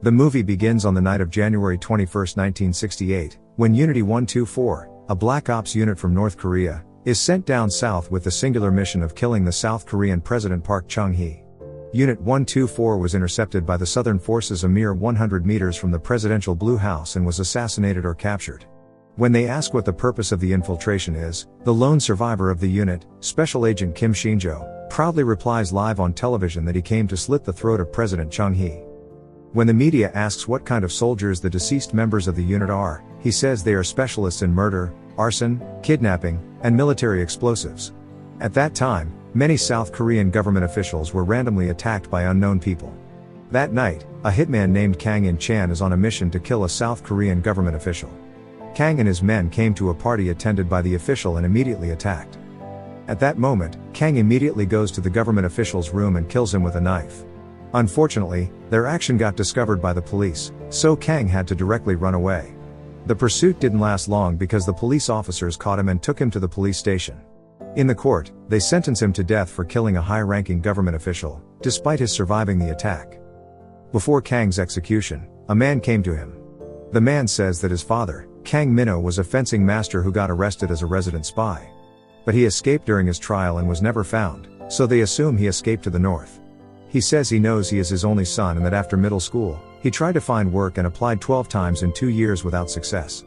The movie begins on the night of January 21, 1968, when Unity 124, a Black Ops unit from North Korea, is sent down south with the singular mission of killing the South Korean President Park Chung-hee. Unit 124 was intercepted by the Southern forces a mere 100 meters from the presidential Blue House and was assassinated or captured. When they ask what the purpose of the infiltration is, the lone survivor of the unit, Special Agent Kim Shin-jo, proudly replies live on television that he came to slit the throat of President Chung-hee. When the media asks what kind of soldiers the deceased members of the unit are, he says they are specialists in murder, arson, kidnapping, and military explosives. At that time, many South Korean government officials were randomly attacked by unknown people. That night, a hitman named Kang In-chan is on a mission to kill a South Korean government official. Kang and his men came to a party attended by the official and immediately attacked. At that moment, Kang immediately goes to the government official's room and kills him with a knife. Unfortunately, their action got discovered by the police, so Kang had to directly run away. The pursuit didn't last long because the police officers caught him and took him to the police station. In the court, they sentence him to death for killing a high-ranking government official, despite his surviving the attack. Before Kang's execution, a man came to him. The man says that his father, Kang Min-ho, was a fencing master who got arrested as a resident spy. But he escaped during his trial and was never found, so they assume he escaped to the north. He says he knows he is his only son and that after middle school, he tried to find work and applied 12 times in 2 years without success.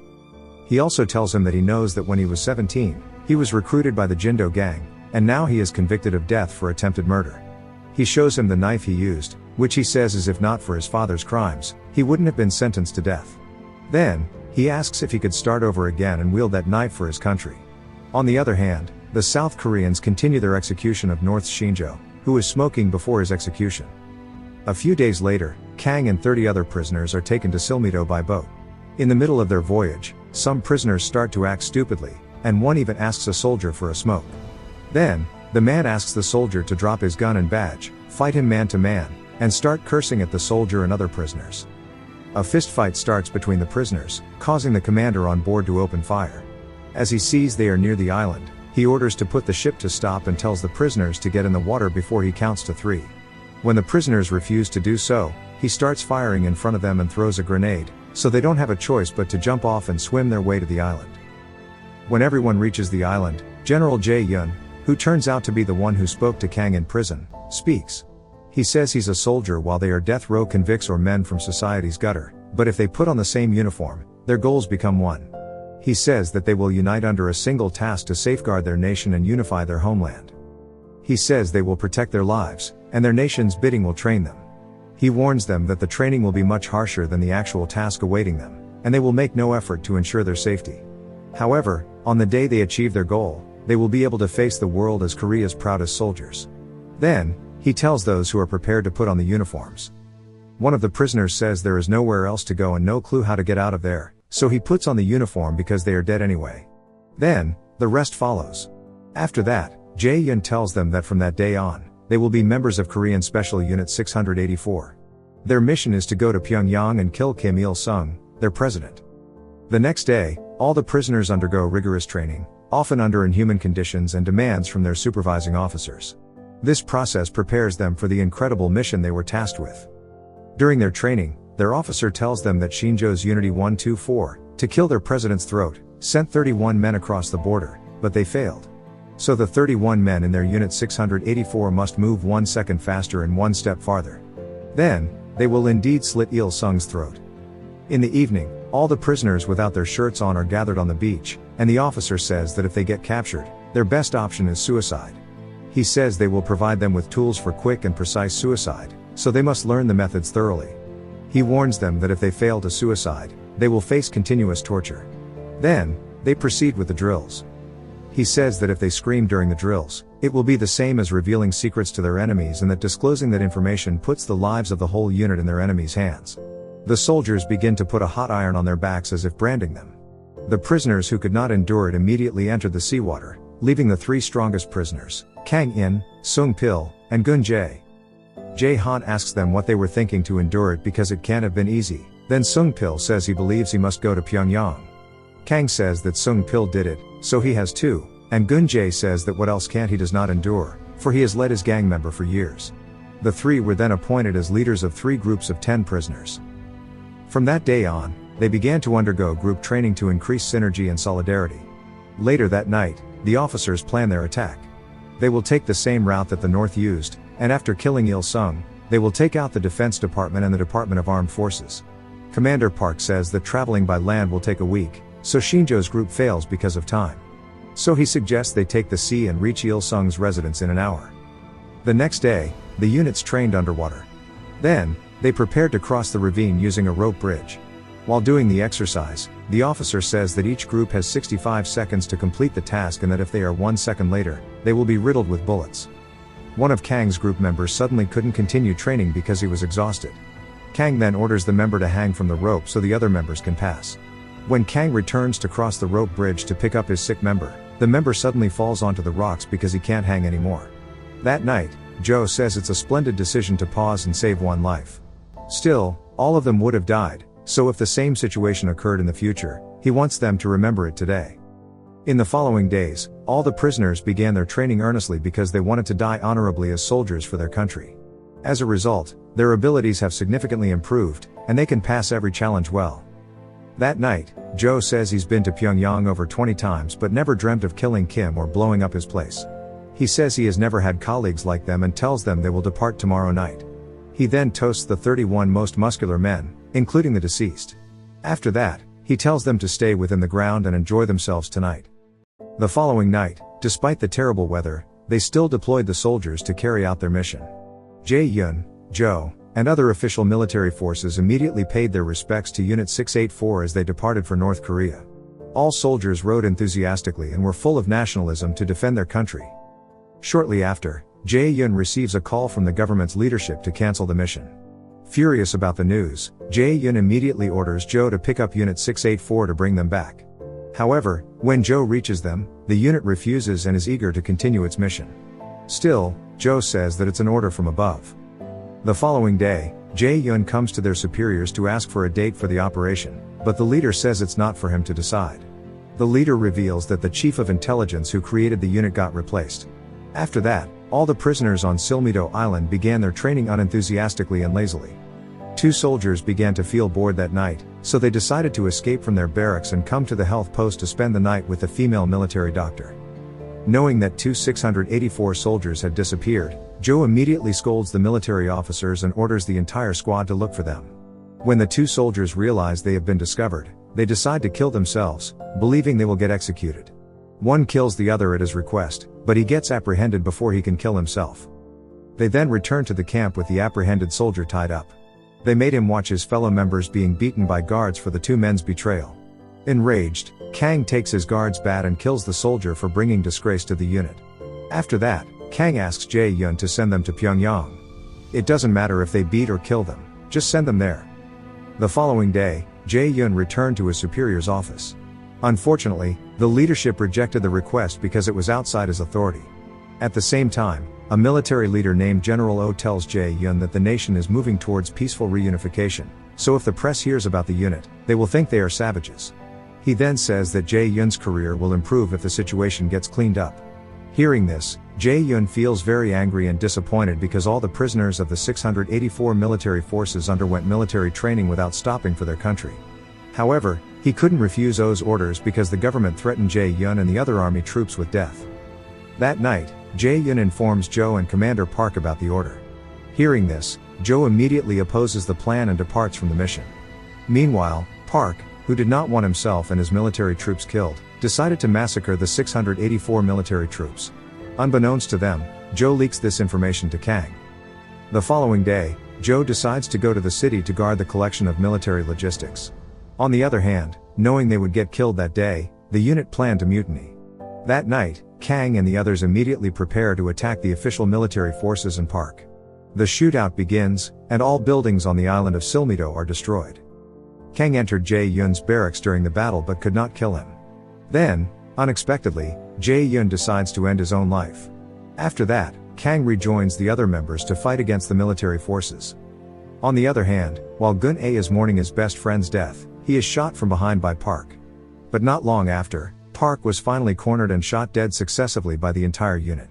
He also tells him that he knows that when he was 17, he was recruited by the Jindo gang, and now he is convicted of death for attempted murder. He shows him the knife he used, which he says is if not for his father's crimes, he wouldn't have been sentenced to death. Then, he asks if he could start over again and wield that knife for his country. On the other hand, the South Koreans continue their execution of North Shin-jo, who was smoking before his execution. A few days later, Kang and 30 other prisoners are taken to Silmito by boat. In the middle of their voyage, some prisoners start to act stupidly, and one even asks a soldier for a smoke. Then, the man asks the soldier to drop his gun and badge, fight him man to man, and start cursing at the soldier and other prisoners. A fistfight starts between the prisoners, causing the commander on board to open fire. As he sees they are near the island, he orders to put the ship to stop and tells the prisoners to get in the water before he counts to 3. When the prisoners refuse to do so, he starts firing in front of them and throws a grenade, so they don't have a choice but to jump off and swim their way to the island. When everyone reaches the island, General Jae-yun, who turns out to be the one who spoke to Kang in prison, speaks. He says he's a soldier while they are death row convicts or men from society's gutter, but if they put on the same uniform, their goals become one. He says that they will unite under a single task to safeguard their nation and unify their homeland. He says they will protect their lives, and their nation's bidding will train them. He warns them that the training will be much harsher than the actual task awaiting them, and they will make no effort to ensure their safety. However, on the day they achieve their goal, they will be able to face the world as Korea's proudest soldiers. Then, he tells those who are prepared to put on the uniforms. One of the prisoners says there is nowhere else to go and no clue how to get out of there, so he puts on the uniform because they are dead anyway. Then, the rest follows. After that, Jae-yun tells them that from that day on, they will be members of Korean Special Unit 684. Their mission is to go to Pyongyang and kill Kim Il-sung, their president. The next day, all the prisoners undergo rigorous training, often under inhuman conditions and demands from their supervising officers. This process prepares them for the incredible mission they were tasked with. During their training, their officer tells them that Shin-jo's Unity 124, to kill their president's throat, sent 31 men across the border, but they failed. So the 31 men in their Unit 684 must move 1 second faster and 1 step farther. Then, they will indeed slit Il-sung's throat. In the evening, all the prisoners without their shirts on are gathered on the beach, and the officer says that if they get captured, their best option is suicide. He says they will provide them with tools for quick and precise suicide, so they must learn the methods thoroughly. He warns them that if they fail to suicide, they will face continuous torture. Then, they proceed with the drills. He says that if they scream during the drills, it will be the same as revealing secrets to their enemies and that disclosing that information puts the lives of the whole unit in their enemies' hands. The soldiers begin to put a hot iron on their backs as if branding them. The prisoners who could not endure it immediately entered the seawater, leaving the 3 strongest prisoners, Kang In, Sung Pil, and Gun Jae. Jae-han asks them what they were thinking to endure it because it can't have been easy. Then Sung Pil says he believes he must go to Pyongyang. Kang says that Sung Pil did it, so he has too, and Gun Jae says that what else can't he does not endure, for he has led his gang member for years. The 3 were then appointed as leaders of 3 groups of 10 prisoners. From that day on, they began to undergo group training to increase synergy and solidarity. Later that night, the officers plan their attack. They will take the same route that the North used, and after killing Il Sung, they will take out the Defense Department and the Department of Armed Forces. Commander Park says that traveling by land will take a week, so Shinjo's group fails because of time. So he suggests they take the sea and reach Il Sung's residence in an hour. The next day, the units trained underwater. Then, they prepared to cross the ravine using a rope bridge. While doing the exercise, the officer says that each group has 65 seconds to complete the task and that if they are 1 second later, they will be riddled with bullets. One of Kang's group members suddenly couldn't continue training because he was exhausted. Kang then orders the member to hang from the rope so the other members can pass. When Kang returns to cross the rope bridge to pick up his sick member, the member suddenly falls onto the rocks because he can't hang anymore. That night, Joe says it's a splendid decision to pause and save one life. Still, all of them would have died, so if the same situation occurred in the future, he wants them to remember it today. In the following days, all the prisoners began their training earnestly because they wanted to die honorably as soldiers for their country. As a result, their abilities have significantly improved, and they can pass every challenge well. That night, Joe says he's been to Pyongyang over 20 times but never dreamt of killing Kim or blowing up his place. He says he has never had colleagues like them and tells them they will depart tomorrow night. He then toasts the 31 most muscular men, including the deceased. After that, he tells them to stay within the ground and enjoy themselves tonight. The following night, despite the terrible weather, they still deployed the soldiers to carry out their mission. Jae-yun, Joe, and other official military forces immediately paid their respects to Unit 684 as they departed for North Korea. All soldiers rode enthusiastically and were full of nationalism to defend their country. Shortly after, Jae-yun receives a call from the government's leadership to cancel the mission. Furious about the news, Jae-yun immediately orders Joe to pick up Unit 684 to bring them back. However, when Joe reaches them, the unit refuses and is eager to continue its mission. Still, Joe says that it's an order from above. The following day, Jae-yun comes to their superiors to ask for a date for the operation, but the leader says it's not for him to decide. The leader reveals that the chief of intelligence who created the unit got replaced. After that, all the prisoners on Silmido Island began their training unenthusiastically and lazily. 2 soldiers began to feel bored that night, so they decided to escape from their barracks and come to the health post to spend the night with the female military doctor. Knowing that 684 soldiers had disappeared, Joe immediately scolds the military officers and orders the entire squad to look for them. When the 2 soldiers realize they have been discovered, they decide to kill themselves, believing they will get executed. One kills the other at his request, but he gets apprehended before he can kill himself. They then return to the camp with the apprehended soldier tied up. They made him watch his fellow members being beaten by guards for the 2 men's betrayal. Enraged, Kang takes his guard's bat and kills the soldier for bringing disgrace to the unit. After that, Kang asks Jae-yun to send them to Pyongyang. It doesn't matter if they beat or kill them, just send them there. The following day, Jae-yun returned to his superior's office. Unfortunately, the leadership rejected the request because it was outside his authority. At the same time, a military leader named General Oh tells Jae-yun that the nation is moving towards peaceful reunification, so if the press hears about the unit, they will think they are savages. He then says that Jae-yun's career will improve if the situation gets cleaned up. Hearing this, Jae-yun feels very angry and disappointed because all the prisoners of the 684 military forces underwent military training without stopping for their country. However, he couldn't refuse Oh's orders because the government threatened Jae-yun and the other army troops with death. That night, Jae-yun informs Joe and Commander Park about the order. Hearing this, Joe immediately opposes the plan and departs from the mission. Meanwhile, Park, who did not want himself and his military troops killed, decided to massacre the 684 military troops. Unbeknownst to them, Joe leaks this information to Kang. The following day, Joe decides to go to the city to guard the collection of military logistics. On the other hand, knowing they would get killed that day, the unit planned to mutiny. That night, Kang and the others immediately prepare to attack the official military forces and Park. The shootout begins, and all buildings on the island of Silmido are destroyed. Kang entered Jae-yun's barracks during the battle but could not kill him. Then, unexpectedly, Jae-yun decides to end his own life. After that, Kang rejoins the other members to fight against the military forces. On the other hand, while Gun-ae is mourning his best friend's death, he is shot from behind by Park. But not long after, Park was finally cornered and shot dead successively by the entire unit.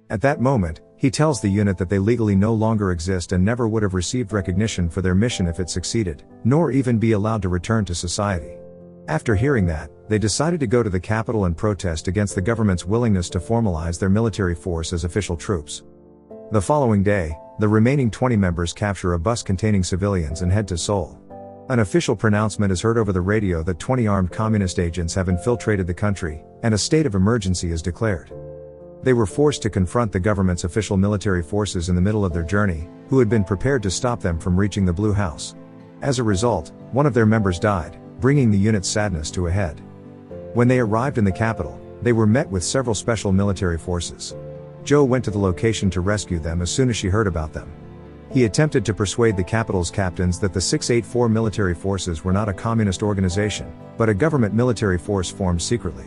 At that moment, He tells the unit that they legally no longer exist and never would have received recognition for their mission if it succeeded, nor even be allowed to return to society. After hearing that, they decided to go to the capital and protest against the government's willingness to formalize their military force as official troops. The following day, the remaining 20 members capture a bus containing civilians and head to Seoul. An official pronouncement is heard over the radio that 20 armed communist agents have infiltrated the country, and a state of emergency is declared. They were forced to confront the government's official military forces in the middle of their journey, who had been prepared to stop them from reaching the Blue House. As a result, one of their members died, bringing the unit's sadness to a head. When they arrived in the capital, they were met with several special military forces. Jo went to the location to rescue them as soon as she heard about them. He attempted to persuade the capital's captains that the 684 military forces were not a communist organization, but a government military force formed secretly.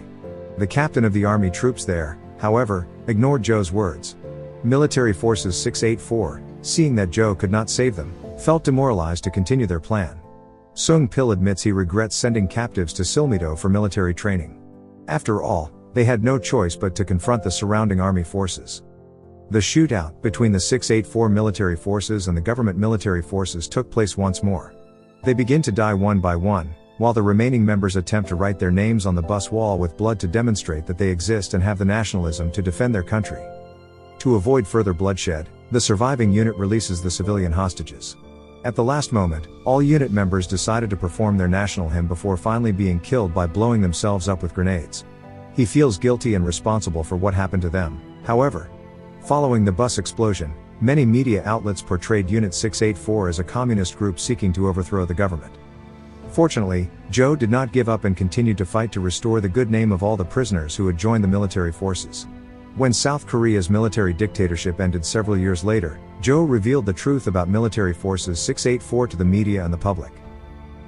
The captain of the army troops there, however, ignored Jo's words. Military Forces 684, seeing that Jo could not save them, felt demoralized to continue their plan. Sung Pil admits he regrets sending captives to Silmido for military training. After all, they had no choice but to confront the surrounding army forces. The shootout between the 684 military forces and the government military forces took place once more. They begin to die one by one, while the remaining members attempt to write their names on the bus wall with blood to demonstrate that they exist and have the nationalism to defend their country. To avoid further bloodshed, the surviving unit releases the civilian hostages. At the last moment, all unit members decided to perform their national hymn before finally being killed by blowing themselves up with grenades. He feels guilty and responsible for what happened to them, however. Following the bus explosion, many media outlets portrayed Unit 684 as a communist group seeking to overthrow the government. Fortunately, Jo did not give up and continued to fight to restore the good name of all the prisoners who had joined the military forces. When South Korea's military dictatorship ended several years later, Jo revealed the truth about Military Forces 684 to the media and the public.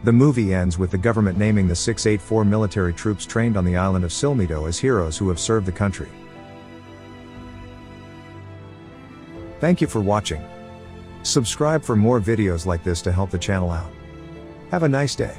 The movie ends with the government naming the 684 military troops trained on the island of Silmido as heroes who have served the country. Thank you for watching. Subscribe for more videos like this to help the channel out. Have a nice day.